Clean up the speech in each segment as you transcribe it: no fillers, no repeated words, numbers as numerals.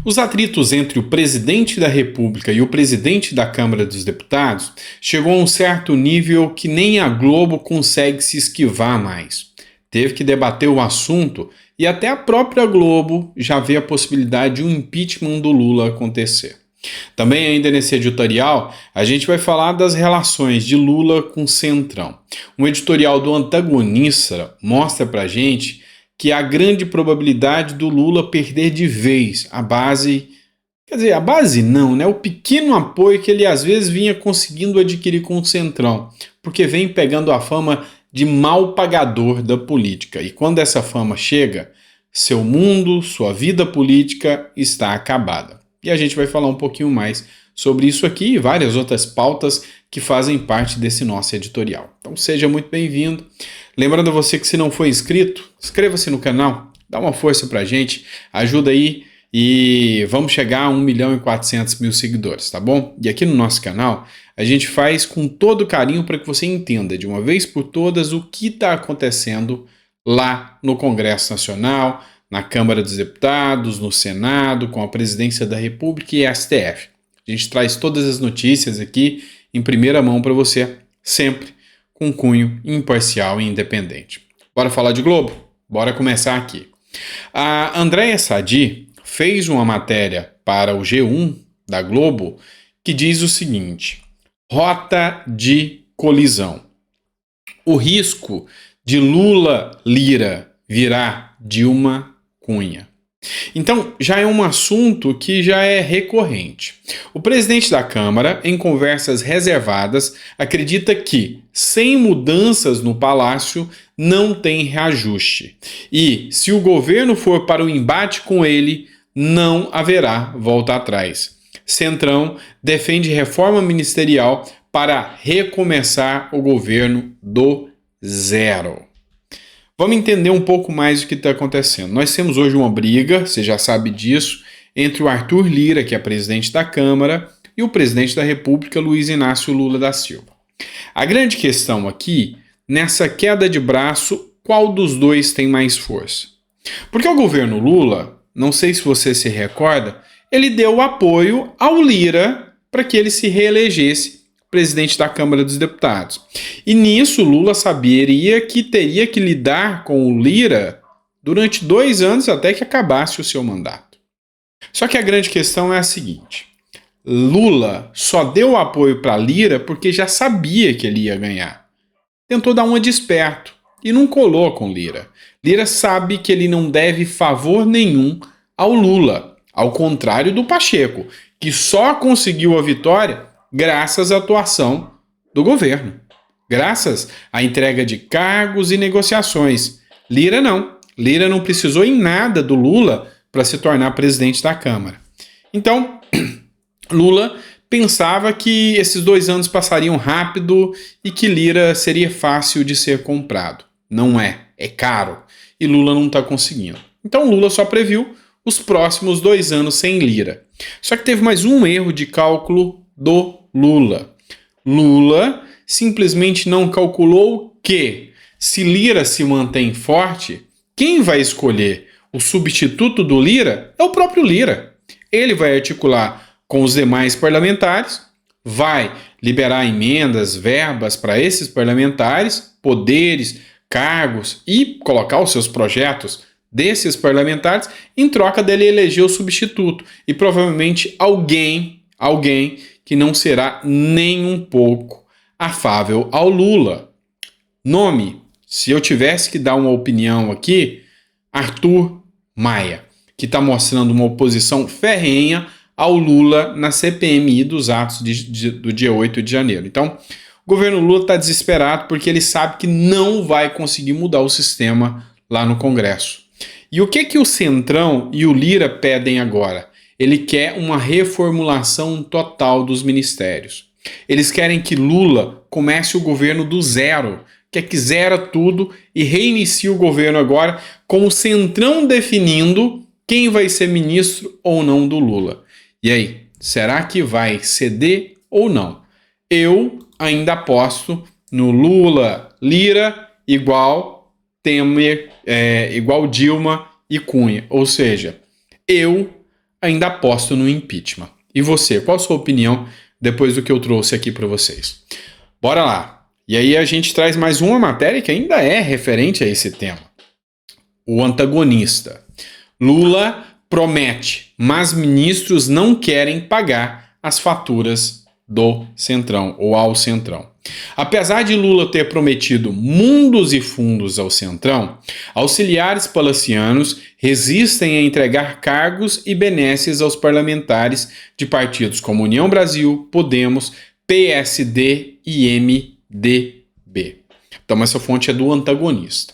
Os atritos entre o presidente da República e o presidente da Câmara dos Deputados chegou a um certo nível que nem a Globo consegue se esquivar mais. Teve que debater o assunto e até a própria Globo já vê a possibilidade de um impeachment do Lula acontecer. Também ainda nesse editorial, a gente vai falar das relações de Lula com o Centrão. Um editorial do Antagonista mostra pra gente que há grande probabilidade do Lula perder de vez a base, quer dizer, a base não, né? O pequeno apoio que ele às vezes vinha conseguindo adquirir com o Centrão, porque vem pegando a fama de mal pagador da política. E quando essa fama chega, seu mundo, sua vida política está acabada. E a gente vai falar um pouquinho mais sobre isso aqui e várias outras pautas que fazem parte desse nosso editorial. Então seja muito bem-vindo. Lembrando a você que se não for inscrito, inscreva-se no canal, dá uma força pra gente, ajuda aí e vamos chegar a 1.400.000 seguidores, tá bom? E aqui no nosso canal a gente faz com todo carinho para que você entenda de uma vez por todas o que está acontecendo lá no Congresso Nacional, na Câmara dos Deputados, no Senado, com a Presidência da República e STF. A gente traz todas as notícias aqui em primeira mão para você, sempre com cunho imparcial e independente. Bora falar de Globo? Bora começar aqui. A Andréa Sadi fez uma matéria para o G1 da Globo que diz o seguinte: rota de colisão. O risco de Lula-Lira virar Dilma Cunha. Então, já é um assunto que já é recorrente. O presidente da Câmara, em conversas reservadas, acredita que, sem mudanças no Palácio, não tem reajuste. E, se o governo for para o embate com ele, não haverá volta atrás. Centrão defende reforma ministerial para recomeçar o governo do zero. Vamos entender um pouco mais o que está acontecendo. Nós temos hoje uma briga, você já sabe disso, entre o Arthur Lira, que é presidente da Câmara, e o presidente da República, Luiz Inácio Lula da Silva. A grande questão aqui, nessa queda de braço, qual dos dois tem mais força? Porque o governo Lula, não sei se você se recorda, ele deu apoio ao Lira para que ele se reelegesse presidente da Câmara dos Deputados. E nisso Lula saberia que teria que lidar com o Lira durante 2 anos até que acabasse o seu mandato. Só que a grande questão é a seguinte: Lula só deu apoio para Lira porque já sabia que ele ia ganhar. Tentou dar uma de esperto e não colou com Lira. Lira sabe que ele não deve favor nenhum ao Lula, ao contrário do Pacheco, que só conseguiu a vitória graças à atuação do governo, graças à entrega de cargos e negociações. Lira não precisou em nada do Lula para se tornar presidente da Câmara. Então, Lula pensava que esses 2 anos passariam rápido e que Lira seria fácil de ser comprado. Não é caro e Lula não está conseguindo. Então Lula só previu os próximos 2 anos sem Lira. Só que teve mais um erro de cálculo do Lula. Lula simplesmente não calculou que, se Lira se mantém forte, quem vai escolher o substituto do Lira é o próprio Lira. Ele vai articular com os demais parlamentares, vai liberar emendas, verbas para esses parlamentares, poderes, cargos e colocar os seus projetos desses parlamentares em troca dele eleger o substituto. E provavelmente alguém que não será nem um pouco afável ao Lula. Nome, se eu tivesse que dar uma opinião aqui, Arthur Maia, que está mostrando uma oposição ferrenha ao Lula na CPMI dos atos do dia 8 de janeiro. Então, o governo Lula está desesperado porque ele sabe que não vai conseguir mudar o sistema lá no Congresso. E o que o Centrão e o Lira pedem agora? Ele quer uma reformulação total dos ministérios. Eles querem que Lula comece o governo do zero, quer que zera tudo e reinicie o governo agora com o Centrão definindo quem vai ser ministro ou não do Lula. E aí, será que vai ceder ou não? Eu ainda aposto no Lula, Lira igual Temer, igual Dilma e Cunha. Ou seja, eu ainda aposto no impeachment. E você, qual a sua opinião depois do que eu trouxe aqui para vocês? Bora lá! E aí a gente traz mais uma matéria que ainda é referente a esse tema. O antagonista. Lula promete, mas ministros não querem pagar as faturas do Centrão ou ao Centrão. Apesar de Lula ter prometido mundos e fundos ao Centrão, auxiliares palacianos resistem a entregar cargos e benesses aos parlamentares de partidos como União Brasil, Podemos, PSD e MDB. Então essa fonte é do antagonista.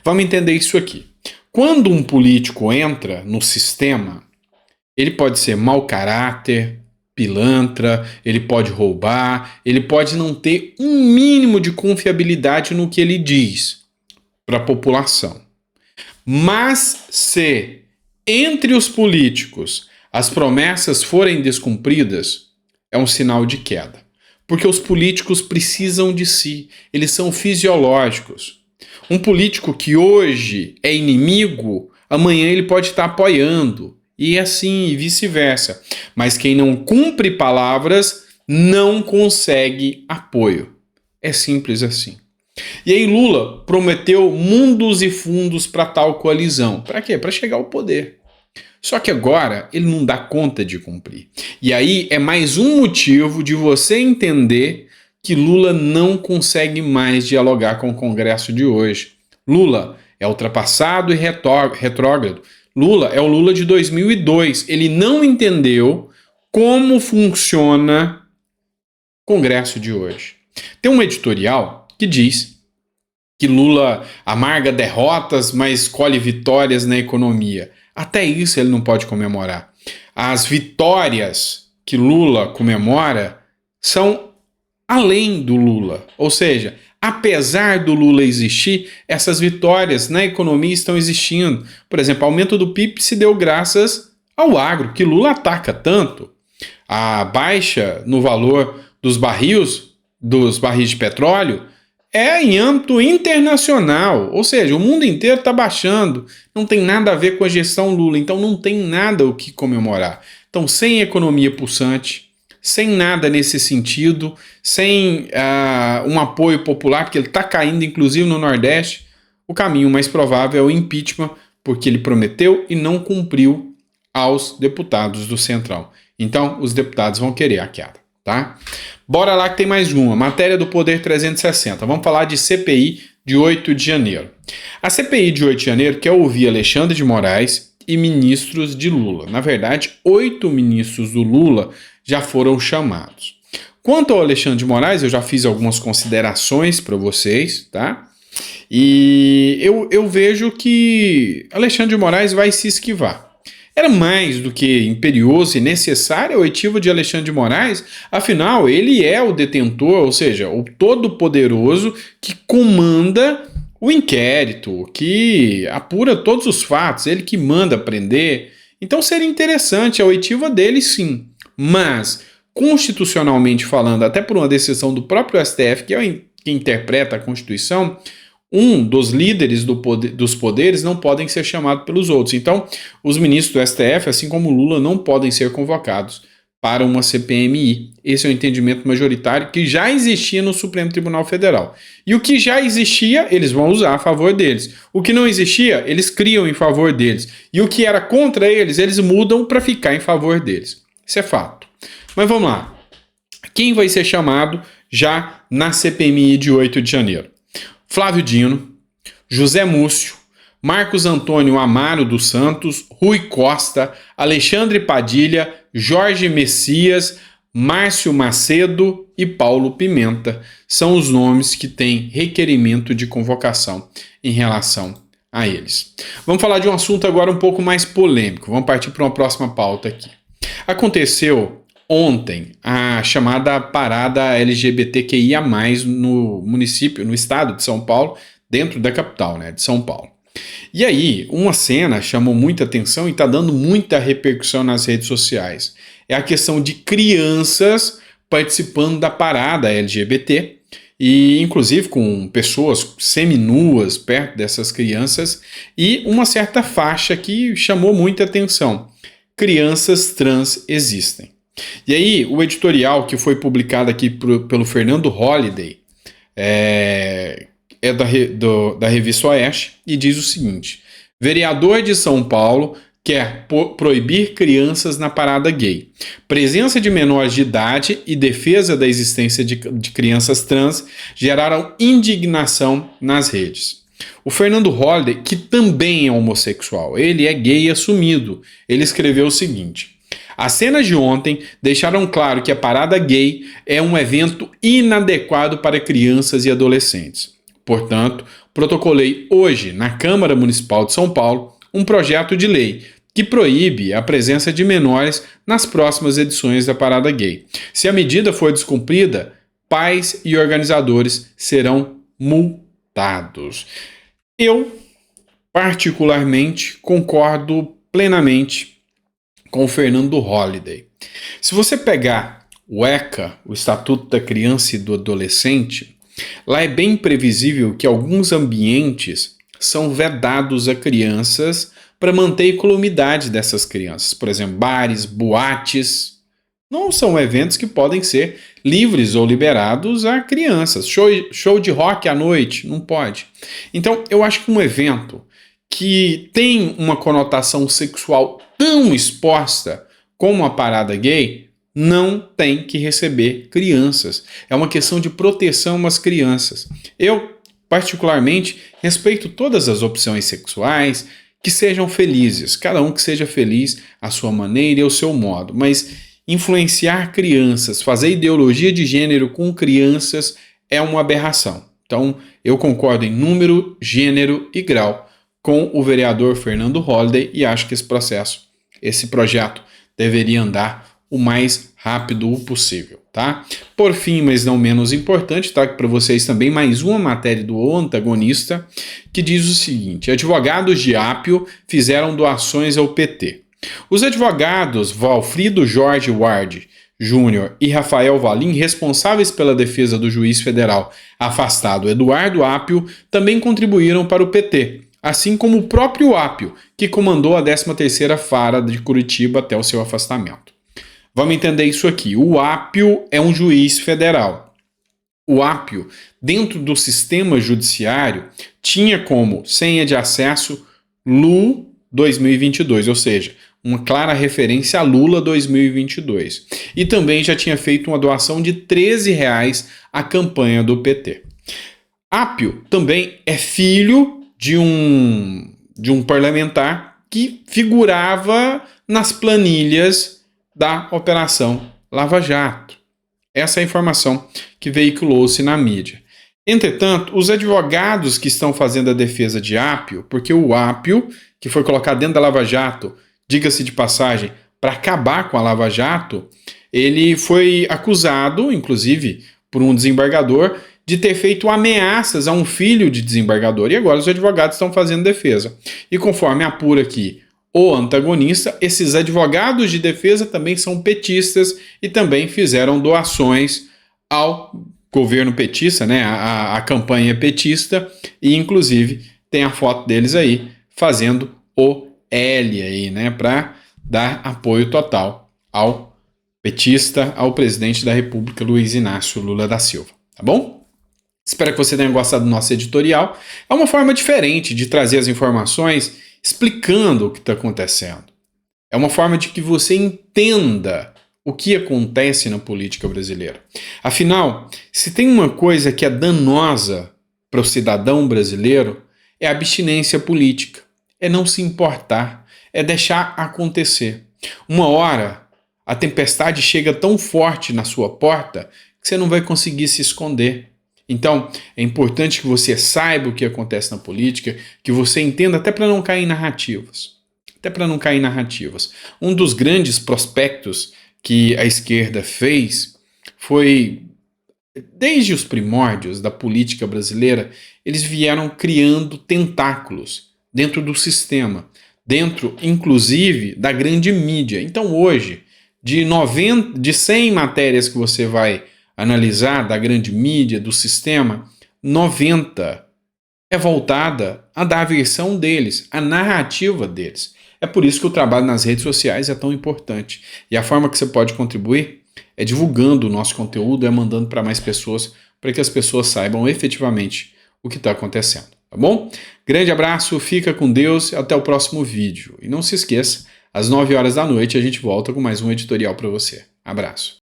Vamos entender isso aqui. Quando um político entra no sistema, ele pode ser mau caráter, pilantra, ele pode roubar, ele pode não ter um mínimo de confiabilidade no que ele diz para a população. Mas se entre os políticos as promessas forem descumpridas, é um sinal de queda. Porque os políticos precisam de si, eles são fisiológicos. Um político que hoje é inimigo, amanhã ele pode estar apoiando. E assim, e vice-versa. Mas quem não cumpre palavras não consegue apoio. É simples assim. E aí Lula prometeu mundos e fundos para tal coalizão. Para quê? Para chegar ao poder. Só que agora ele não dá conta de cumprir. E aí é mais um motivo de você entender que Lula não consegue mais dialogar com o Congresso de hoje. Lula é ultrapassado e retrógrado. Lula é o Lula de 2002. Ele não entendeu como funciona o Congresso de hoje. Tem um editorial que diz que Lula amarga derrotas, mas colhe vitórias na economia. Até isso ele não pode comemorar. As vitórias que Lula comemora são além do Lula. Ou seja, apesar do Lula existir, essas vitórias na economia estão existindo. Por exemplo, o aumento do PIB se deu graças ao agro, que Lula ataca tanto. A baixa no valor dos barris de petróleo é em âmbito internacional, ou seja, o mundo inteiro está baixando, não tem nada a ver com a gestão Lula, então não tem nada o que comemorar. Então, sem economia pulsante, sem nada nesse sentido, sem um apoio popular, porque ele está caindo, inclusive no Nordeste, o caminho mais provável é o impeachment, porque ele prometeu e não cumpriu aos deputados do Centrão. Então, os deputados vão querer a queda, tá? Bora lá que tem mais uma, matéria do Poder 360. Vamos falar de CPI de 8 de janeiro. A CPI de 8 de janeiro quer ouvir Alexandre de Moraes e ministros de Lula. Na verdade, 8 ministros do Lula já foram chamados. Quanto ao Alexandre de Moraes, eu já fiz algumas considerações para vocês, tá? E eu vejo que Alexandre de Moraes vai se esquivar. Era mais do que imperioso e necessária a oitiva de Alexandre de Moraes, afinal, ele é o detentor, ou seja, o todo-poderoso que comanda o inquérito, que apura todos os fatos, ele que manda prender. Então seria interessante a oitiva dele, sim. Mas, constitucionalmente falando, até por uma decisão do próprio STF, que é que interpreta a Constituição, um dos líderes dos poderes não podem ser chamados pelos outros. Então, os ministros do STF, assim como Lula, não podem ser convocados para uma CPMI. Esse é o entendimento majoritário que já existia no Supremo Tribunal Federal. E o que já existia, eles vão usar a favor deles. O que não existia, eles criam em favor deles. E o que era contra eles, eles mudam para ficar em favor deles. Isso é fato. Mas vamos lá. Quem vai ser chamado já na CPMI de 8 de janeiro? Flávio Dino, José Múcio, Marcos Antônio Amaro dos Santos, Rui Costa, Alexandre Padilha, Jorge Messias, Márcio Macedo e Paulo Pimenta. São os nomes que têm requerimento de convocação em relação a eles. Vamos falar de um assunto agora um pouco mais polêmico. Vamos partir para uma próxima pauta aqui. Aconteceu ontem a chamada parada LGBTQIA+, no município, no estado de São Paulo, dentro da capital, né, de São Paulo. E aí, uma cena chamou muita atenção e está dando muita repercussão nas redes sociais. É a questão de crianças participando da parada LGBT, e inclusive com pessoas seminuas perto dessas crianças, e uma certa faixa que chamou muita atenção. crianças trans existem. E aí, o editorial que foi publicado aqui pelo Fernando Holliday é da revista Oeste e diz o seguinte: vereador de São Paulo quer proibir crianças na parada gay. Presença de menores de idade e defesa da existência de crianças trans geraram indignação nas redes. O Fernando Holliday, que também é homossexual, ele é gay assumido, ele escreveu o seguinte: as cenas de ontem deixaram claro que a parada gay é um evento inadequado para crianças e adolescentes. Portanto, protocolei hoje na Câmara Municipal de São Paulo um projeto de lei que proíbe a presença de menores nas próximas edições da parada gay. Se a medida for descumprida, pais e organizadores serão multados. Eu, particularmente, concordo plenamente com o Fernando Holliday. Se você pegar o ECA, o Estatuto da Criança e do Adolescente, lá é bem previsível que alguns ambientes são vedados a crianças para manter a incolumidade dessas crianças. Por exemplo, bares, boates, não são eventos que podem ser livres ou liberados a crianças. Show de rock à noite, não pode. Então, eu acho que um evento que tem uma conotação sexual tão exposta como a parada gay não tem que receber crianças. É uma questão de proteção às crianças. Eu, particularmente, respeito todas as opções sexuais, que sejam felizes, cada um que seja feliz à sua maneira e ao seu modo, mas influenciar crianças, fazer ideologia de gênero com crianças é uma aberração. Então, eu concordo em número, gênero e grau com o vereador Fernando Holliday e acho que esse projeto deveria andar o mais rápido possível, tá? Por fim, mas não menos importante, tá? Para vocês também mais uma matéria do Antagonista que diz o seguinte: advogados de Apio fizeram doações ao PT. Os advogados Valfrido Jorge Ward Júnior e Rafael Valim, responsáveis pela defesa do juiz federal afastado Eduardo Apio, também contribuíram para o PT, assim como o próprio Apio, que comandou a 13ª Vara de Curitiba até o seu afastamento. Vamos entender isso aqui. O Apio é um juiz federal. O Apio, dentro do sistema judiciário, tinha como senha de acesso LU 2022, ou seja, uma clara referência a Lula 2022. E também já tinha feito uma doação de R$13 à campanha do PT. Apio também é filho de um parlamentar que figurava nas planilhas da Operação Lava Jato. Essa é a informação que veiculou-se na mídia. Entretanto, os advogados que estão fazendo a defesa de Apio, porque o Apio, que foi colocado dentro da Lava Jato, diga-se de passagem, para acabar com a Lava Jato, ele foi acusado, inclusive por um desembargador, de ter feito ameaças a um filho de desembargador. E agora os advogados estão fazendo defesa. E conforme apura aqui o Antagonista, esses advogados de defesa também são petistas e também fizeram doações ao governo petista, né, a campanha petista, e inclusive tem a foto deles aí fazendo o L aí, né, para dar apoio total ao petista, ao presidente da República, Luiz Inácio Lula da Silva, tá bom? Espero que você tenha gostado do nosso editorial. É uma forma diferente de trazer as informações explicando o que está acontecendo. É uma forma de que você entenda o que acontece na política brasileira. Afinal, se tem uma coisa que é danosa para o cidadão brasileiro, é a abstinência política, é não se importar, é deixar acontecer. Uma hora, a tempestade chega tão forte na sua porta que você não vai conseguir se esconder. Então, é importante que você saiba o que acontece na política, que você entenda até para não cair em narrativas. Um dos grandes prospectos que a esquerda fez foi, desde os primórdios da política brasileira, eles vieram criando tentáculos dentro do sistema, dentro, inclusive, da grande mídia. Então, hoje, de 100 matérias que você vai analisar da grande mídia, do sistema, 90 é voltada a dar a versão deles, a narrativa deles. É por isso que o trabalho nas redes sociais é tão importante. E a forma que você pode contribuir é divulgando o nosso conteúdo, é mandando para mais pessoas, para que as pessoas saibam efetivamente o que está acontecendo, tá bom? Grande abraço, fica com Deus e até o próximo vídeo. E não se esqueça, às 9 horas da noite a gente volta com mais um editorial para você. Abraço.